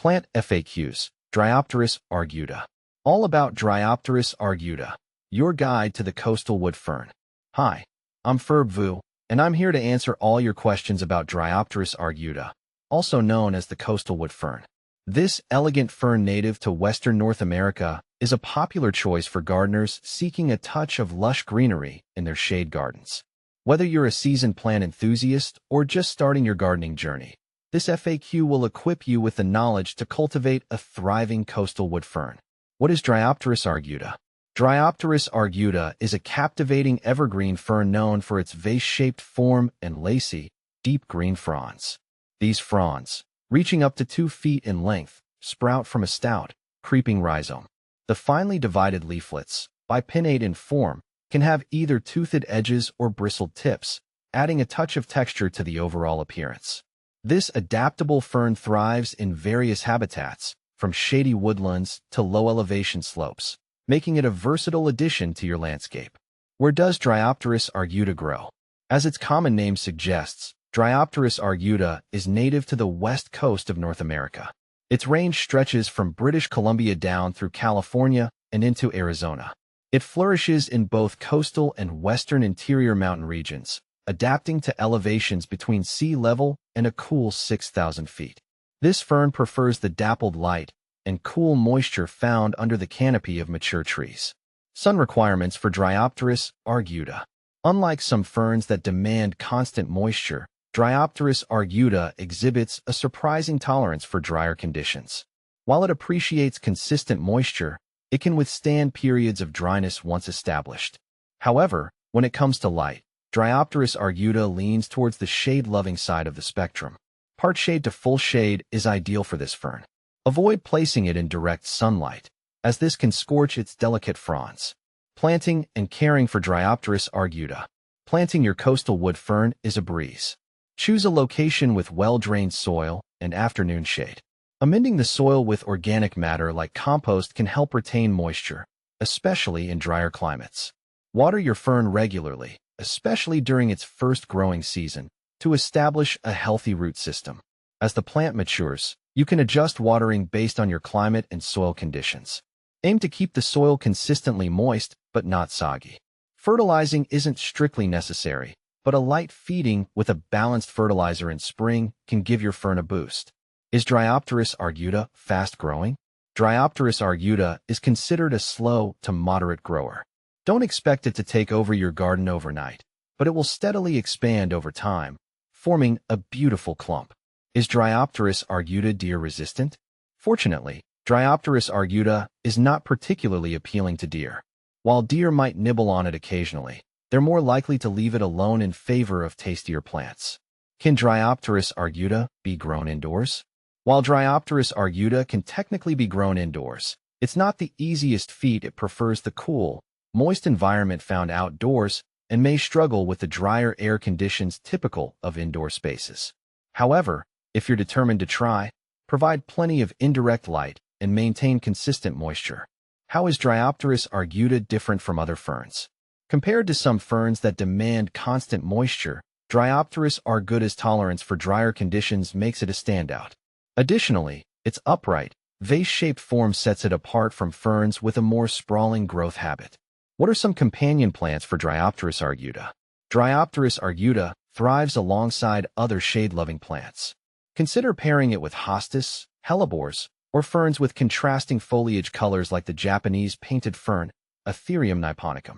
Plant FAQs, Dryopteris arguta. All about Dryopteris arguta, your guide to the coastal wood fern. Hi, I'm Vu, and I'm here to answer all your questions about Dryopteris arguta, also known as the coastal wood fern. This elegant fern native to Western North America is a popular choice for gardeners seeking a touch of lush greenery in their shade gardens. Whether you're a seasoned plant enthusiast or just starting your gardening journey, this FAQ will equip you with the knowledge to cultivate a thriving coastal wood fern. What is Dryopteris arguta? Dryopteris arguta is a captivating evergreen fern known for its vase-shaped form and lacy, deep green fronds. These fronds, reaching up to 2 feet in length, sprout from a stout, creeping rhizome. The finely divided leaflets, bipinnate in form, can have either toothed edges or bristled tips, adding a touch of texture to the overall appearance. This adaptable fern thrives in various habitats, from shady woodlands to low-elevation slopes, making it a versatile addition to your landscape. Where does Dryopteris arguta grow? As its common name suggests, Dryopteris arguta is native to the west coast of North America. Its range stretches from British Columbia down through California and into Arizona. It flourishes in both coastal and western interior mountain regions, adapting to elevations between sea level and a cool 6,000 feet. This fern prefers the dappled light and cool moisture found under the canopy of mature trees. Sun requirements for Dryopteris arguta. Unlike some ferns that demand constant moisture, Dryopteris arguta exhibits a surprising tolerance for drier conditions. While it appreciates consistent moisture, it can withstand periods of dryness once established. However, when it comes to light, Dryopteris arguta leans towards the shade-loving side of the spectrum. Part shade to full shade is ideal for this fern. Avoid placing it in direct sunlight, as this can scorch its delicate fronds. Planting and caring for Dryopteris arguta. Planting your coastal wood fern is a breeze. Choose a location with well-drained soil and afternoon shade. Amending the soil with organic matter like compost can help retain moisture, especially in drier climates. Water your fern regularly, especially during its first growing season, to establish a healthy root system. As the plant matures, you can adjust watering based on your climate and soil conditions. Aim to keep the soil consistently moist but not soggy. Fertilizing isn't strictly necessary, but a light feeding with a balanced fertilizer in spring can give your fern a boost. Is Dryopteris arguta fast-growing? Dryopteris arguta is considered a slow to moderate grower. Don't expect it to take over your garden overnight, but it will steadily expand over time, forming a beautiful clump. Is Dryopteris arguta deer-resistant? Fortunately, Dryopteris arguta is not particularly appealing to deer. While deer might nibble on it occasionally, they're more likely to leave it alone in favor of tastier plants. Can Dryopteris arguta be grown indoors? While Dryopteris arguta can technically be grown indoors, it's not the easiest feat. It prefers the cool, moist environment found outdoors and may struggle with the drier air conditions typical of indoor spaces. However, if you're determined to try, provide plenty of indirect light and maintain consistent moisture. How is Dryopteris arguta different from other ferns? Compared to some ferns that demand constant moisture, Dryopteris arguta's tolerance for drier conditions makes it a standout. Additionally, its upright, vase-shaped form sets it apart from ferns with a more sprawling growth habit. What are some companion plants for Dryopteris arguta? Dryopteris arguta thrives alongside other shade-loving plants. Consider pairing it with hostas, hellebores, or ferns with contrasting foliage colors like the Japanese painted fern, Atherium niponicum.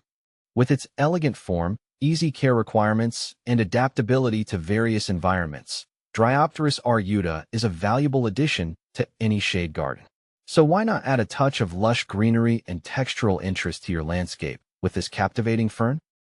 With its elegant form, easy care requirements, and adaptability to various environments, Dryopteris arguta is a valuable addition to any shade garden. So why not add a touch of lush greenery and textural interest to your landscape with this captivating fern?